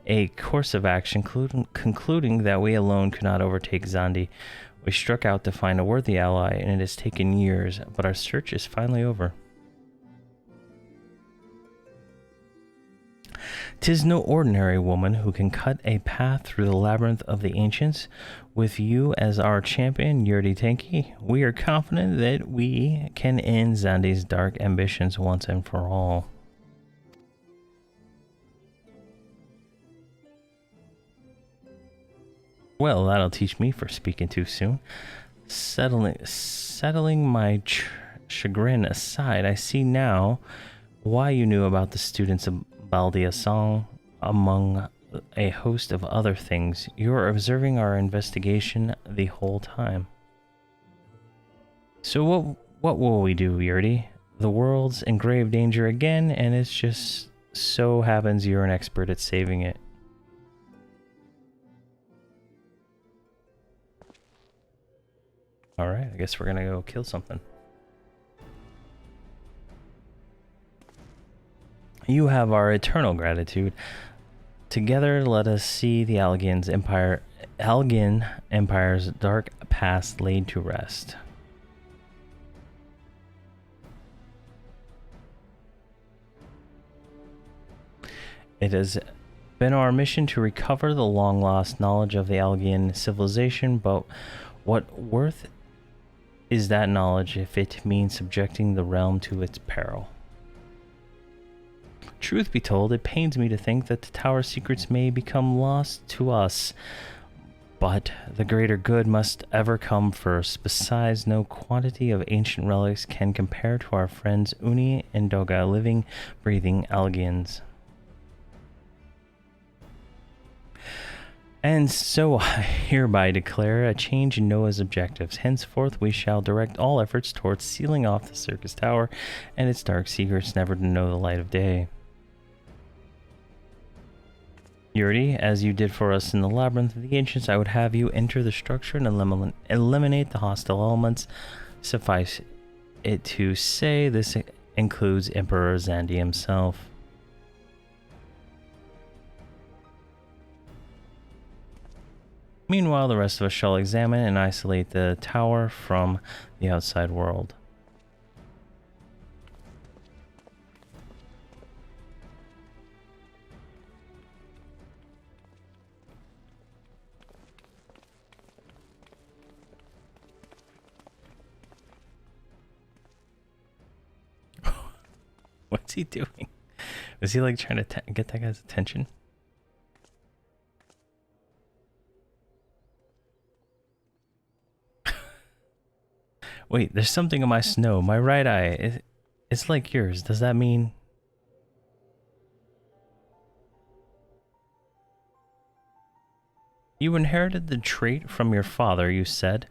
a course of action, concluding that we alone could not overtake Xandi. We struck out to find a worthy ally, and it has taken years, but our search is finally over. "'Tis no ordinary woman who can cut a path through the labyrinth of the ancients. With you as our champion, Yurdi Tenki, we are confident that we can end Xandi's dark ambitions once and for all." Well, that'll teach me for speaking too soon. Settling my chagrin aside, I see now why you knew about the students of Baldia Song, among a host of other things. You are observing our investigation the whole time. So what will we do, Yurdi? The world's in grave danger again, and it's just so happens you're an expert at saving it. Alright, I guess we're gonna go kill something. You have our eternal gratitude. Together, let us see the Algian Empire's dark past laid to rest. It has been our mission to recover the long-lost knowledge of the Algian civilization, but what worth is that knowledge if it means subjecting the realm to its peril? Truth be told, it pains me to think that the tower's secrets may become lost to us, but the greater good must ever come first. Besides, no quantity of ancient relics can compare to our friends Uni and Doga, living, breathing Algians. And so I hereby declare a change in Noah's objectives. Henceforth, we shall direct all efforts towards sealing off the circus tower and its dark secrets, never to know the light of day. Yuri, as you did for us in the Labyrinth of the Ancients, I would have you enter the structure and eliminate the hostile elements. Suffice it to say, this includes Emperor Zandi himself. Meanwhile, the rest of us shall examine and isolate the tower from the outside world. What's he doing? Was he like trying to get that guy's attention? Wait, there's something in my snow. My right eye. It's like yours. Does that mean... You inherited the trait from your father, you said.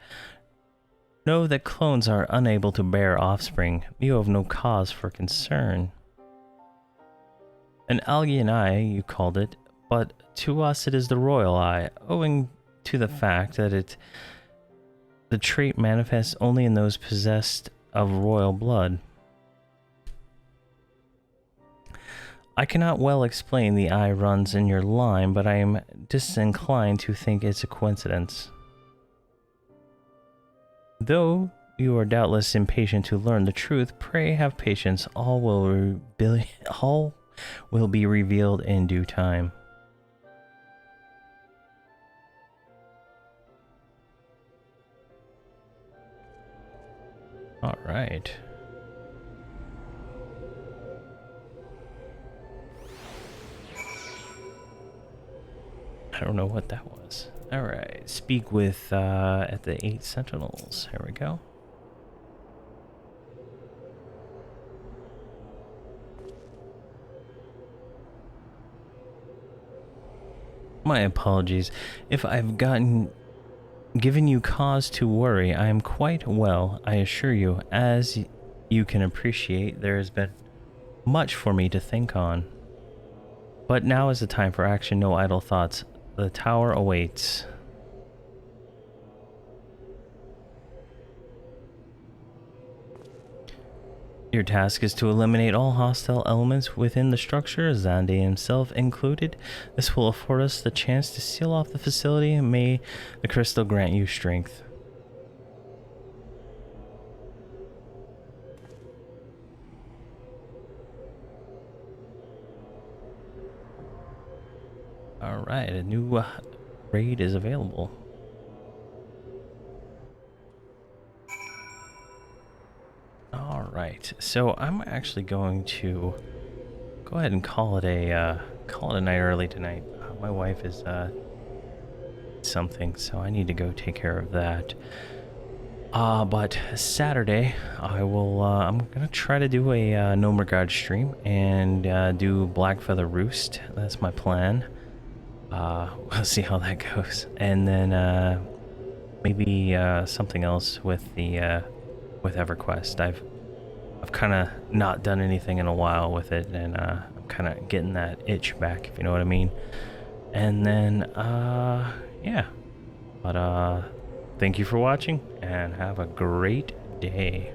Know that clones are unable to bear offspring. You have no cause for concern. An Algian eye, you called it, but to us it is the royal eye, owing to the fact that the trait manifests only in those possessed of royal blood. I cannot well explain the eye runs in your line, but I am disinclined to think it's a coincidence. Though you are doubtless impatient to learn the truth, pray have patience. All will be revealed in due time. All right. I don't know what that was. All right. Speak with at the 8 Sentinels. Here we go. My apologies if I've given you cause to worry. I am quite well, I assure you. As you can appreciate, there has been much for me to think on. But now is the time for action, no idle thoughts. The tower awaits. Your task is to eliminate all hostile elements within the structure, Zandi himself included. This will afford us the chance to seal off the facility, and may the crystal grant you strength. Alright, a new raid is available. Alright, so I'm actually going to go ahead and call it a night early tonight. My wife is something, so I need to go take care of that. But Saturday I will I'm gonna try to do a No More God stream and do Black Feather Roost. That's my plan. We'll see how that goes, and then maybe something else with the with EverQuest. I've kind of not done anything in a while with it, and I'm kind of getting that itch back, if you know what I mean. And then yeah, but thank you for watching, and have a great day.